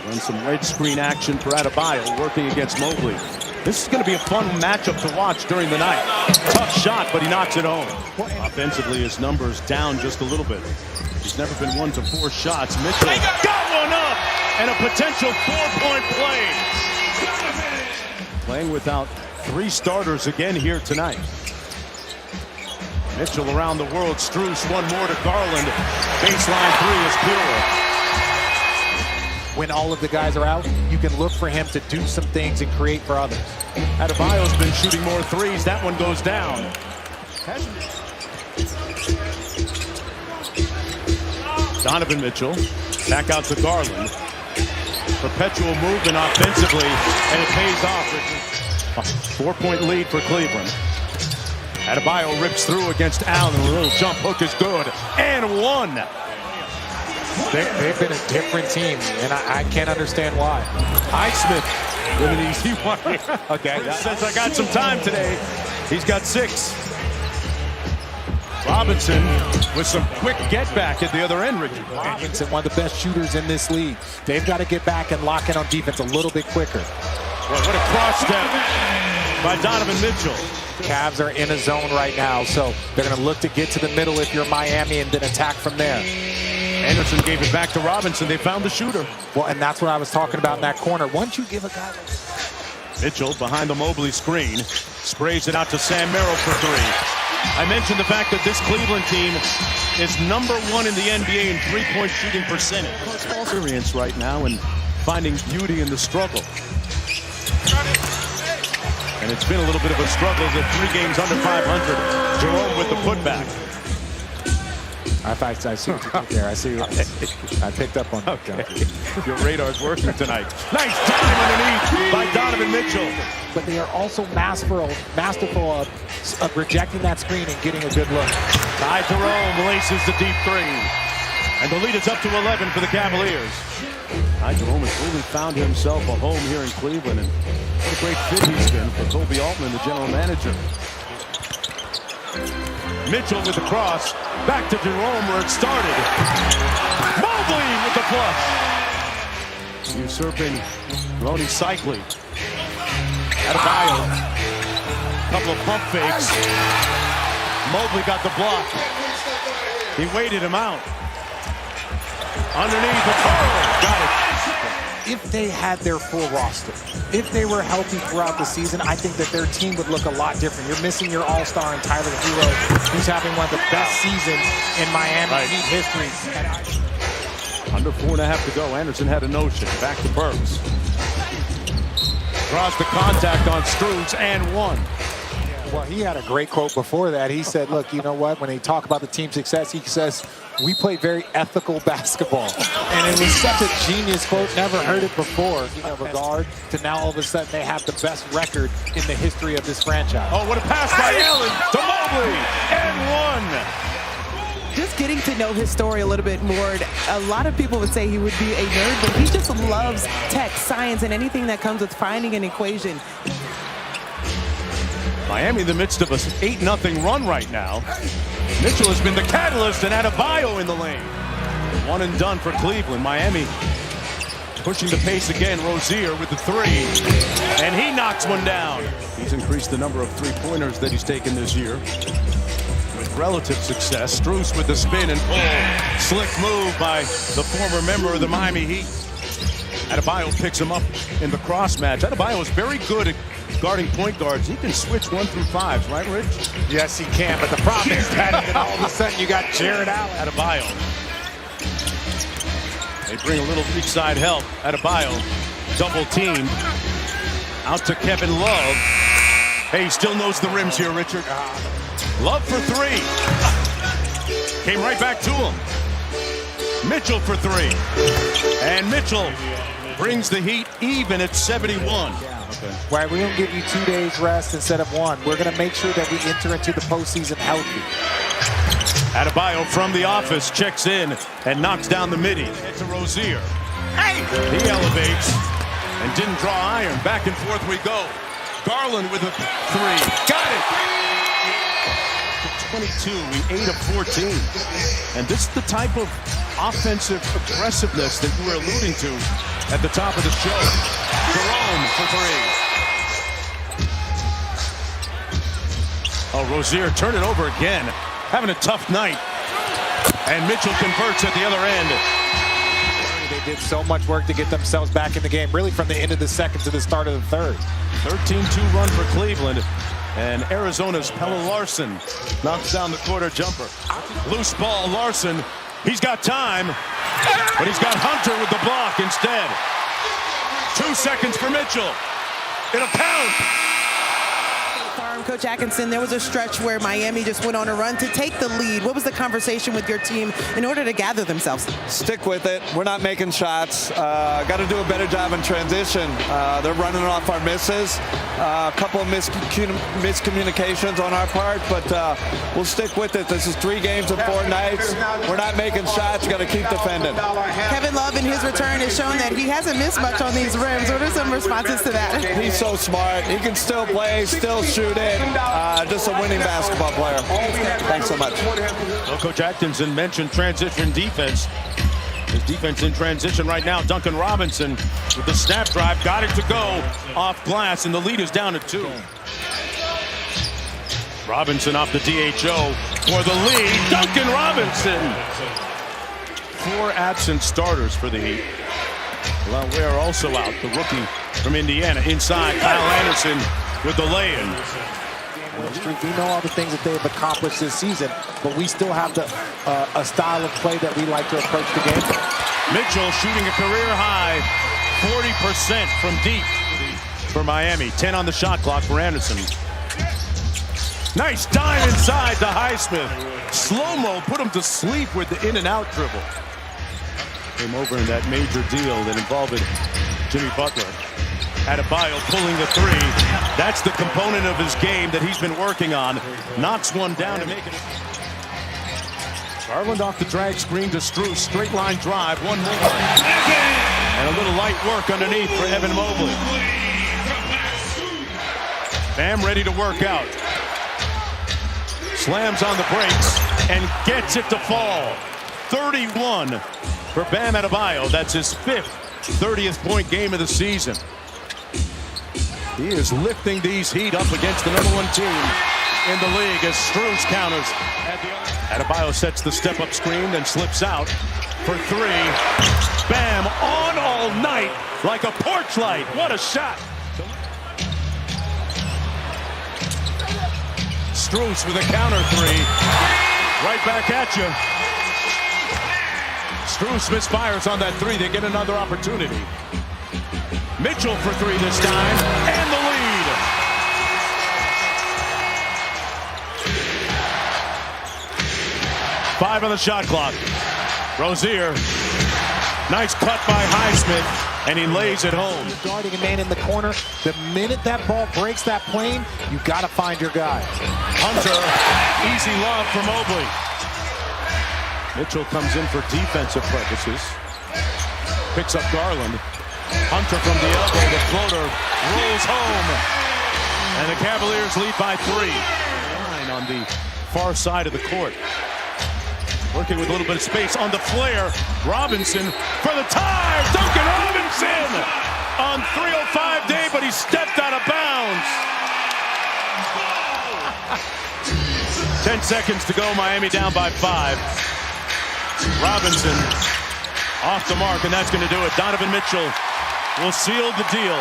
And some red screen action for Adebayo working against Mobley. This is going to be a fun matchup to watch during the night. Tough shot, but he knocks it home. Offensively, his numbers down just a little bit. He's never been one to force shots. Mitchell got one up, and a potential 4-point play. Playing without 3 starters again here tonight. Mitchell around the world. Strus, one more to Garland. Baseline 3 is pure. When all of the guys are out, you can look for him to do some things and create for others. Adebayo's been shooting more threes. That one goes down. Donovan Mitchell back out to Garland. Perpetual movement offensively, and it pays off. A 4-point lead for Cleveland. Adebayo rips through against Allen. A little jump hook is good. And one. They've been a different team, and I can't understand why. Highsmith with an easy one. Okay, says I got some time today. He's got 6. Robinson with some quick get back at the other end, Ricky. Robinson, one of the best shooters in this league. They've got to get back and lock in on defense a little bit quicker. Well, what a cross step by Donovan Mitchell. Cavs are in a zone right now, so they're going to look to get to the middle if you're Miami and then attack from there. Anderson gave it back to Robinson. They found the shooter. Well, and that's what I was talking about in that corner. Once you give a guy Mitchell behind the Mobley screen, sprays it out to Sam Merrill for 3. I mentioned the fact that this Cleveland team is #1 in the NBA in 3-point shooting percentage. Experience right now and finding beauty in the struggle. And it's been a little bit of a struggle. The 3 games under 500. Jerome with the putback. I see what you did there. I see. I picked up on that. Okay. Your radar's working tonight. Nice time underneath by Donovan Mitchell. But they are also masterful of rejecting that screen and getting a good look. Ty Jerome laces the deep 3. And the lead is up to 11 for the Cavaliers. Ty Jerome has really found himself a home here in Cleveland. And what a great fit he's been for Kobe Altman, the general manager. Mitchell with the cross. Back to Jerome where it started. Mobley with the flush. Usurping Rony Cycling. Adebayo. Couple of pump fakes. Mobley got the block. He waited him out. Underneath the Garland. Got it. If they had their full roster, if they were healthy throughout the season, I think that their team would look a lot different. You're missing your all-star in Tyler Hero, who's having one of the best seasons in Miami Heat history. Under 4.5 to go. Anderson had a notion. Back to Burks. Draws the contact on Strus and 1. Well, he had a great quote before that. He said, look, you know what? When they talk about the team success, he says, we play very ethical basketball. And it was such a genius quote. Never heard it before. In regard to now all of a sudden they have the best record in the history of this franchise. Oh, what a pass by Allen to Mobley. And 1. Just getting to know his story a little bit more. A lot of people would say he would be a nerd, but he just loves tech, science, and anything that comes with finding an equation. Miami in the midst of an 8-0 run right now. Mitchell has been the catalyst, and Adebayo in the lane. 1 and done for Cleveland. Miami pushing the pace again. Rozier with the 3. And he knocks one down. He's increased the number of 3-pointers that he's taken this year. With relative success. Strus with the spin and pull. Slick move by the former member of the Miami Heat. Adebayo picks him up in the cross match. Adebayo is very good at guarding point guards. He can switch 1 through 5s, right, Rich? Yes, he can, but the problem is that all of a sudden you got Jared Allen. Adebayo. They bring a little weak side help. Adebayo double teamed. Out to Kevin Love. Hey, he still knows the rims here, Richard. Love for 3. Came right back to him. Mitchell for 3. And Mitchell brings the Heat even at 71. Okay. Right, we're going to give you 2 days rest instead of 1. We're going to make sure that we enter into the postseason healthy. Adebayo from the office checks in and knocks down the midi. To Rozier. Hey! He elevates and didn't draw iron. Back and forth we go. Garland with a 3. Got it! 22, 8 of 14. And this is the type of offensive aggressiveness that you were alluding to at the top of the show. Jerome for three. Oh, Rozier turned it over again. Having a tough night. And Mitchell converts at the other end. They did so much work to get themselves back in the game, really from the end of the second to the start of the third. 13-2 run for Cleveland. And Arizona's Pelle Larsson knocks down the quarter jumper. Loose ball, Larsson. He's got time, but he's got Hunter with the block instead. 2 seconds for Mitchell. In a pound. Coach Atkinson, there was a stretch where Miami just went on a run to take the lead. What was the conversation with your team in order to gather themselves? Stick with it. We're not making shots. Got to do a better job in transition. They're running off our misses. A couple of miscommunications on our part, but we'll stick with it. This is 3 games in 4 nights. We're not making shots. Got to keep defending. Kevin Love in his return has shown that he hasn't missed much on these rims. What are some responses to that? He's so smart. He can still play, still shoot it. Just a winning basketball player. Thanks so much. Well, Coach Atkinson mentioned transition defense. His defense in transition right now. Duncan Robinson with the snap drive. Got it to go off glass, and the lead is down to 2. Robinson off the DHO for the lead. Duncan Robinson. 4 absent starters for the Heat. We're also out, the rookie from Indiana. Inside, Kyle Anderson with the lay-in. We know all the things that they've accomplished this season, but we still have a style of play that we like to approach the game. Mitchell shooting a career high 40% from deep for Miami. 10 on the shot clock for Anderson. Nice dive inside to Highsmith. Slow-mo put him to sleep with the in-and-out dribble. Came over in that major deal that involved Jimmy Butler. Adebayo pulling the 3. That's the component of his game that he's been working on. Knocks one down to make it. Garland off the drag screen to Strus. Straight line drive. One more. And a little light work underneath for Evan Mobley. Bam ready to work out. Slams on the brakes and gets it to fall. 31 for Bam Adebayo. That's his 5th 30th point game of the season. He is lifting these Heat up against the #1 team in the league as Strus counters. Adebayo sets the step-up screen, then slips out for 3. Bam, on all night like a porch light. What a shot. Strus with a counter 3. Right back at you. Strus misfires on that 3. They get another opportunity. Mitchell for 3 this time, and the lead. Five on the shot clock. Rozier, nice cut by Highsmith, and he lays it home. Guarding a man in the corner, the minute that ball breaks that plane, you got to find your guy. Hunter, easy lob for Mobley. Mitchell comes in for defensive purposes. Picks up Garland. Hunter from the elbow, the floater rolls home. And the Cavaliers lead by 3. Line on the far side of the court. Working with a little bit of space on the flare. Robinson for the tie. Duncan Robinson on 3:05 day, but he stepped out of bounds. 10 seconds to go. Miami down by 5. Robinson off the mark, and that's going to do it. Donovan Mitchell will seal the deal.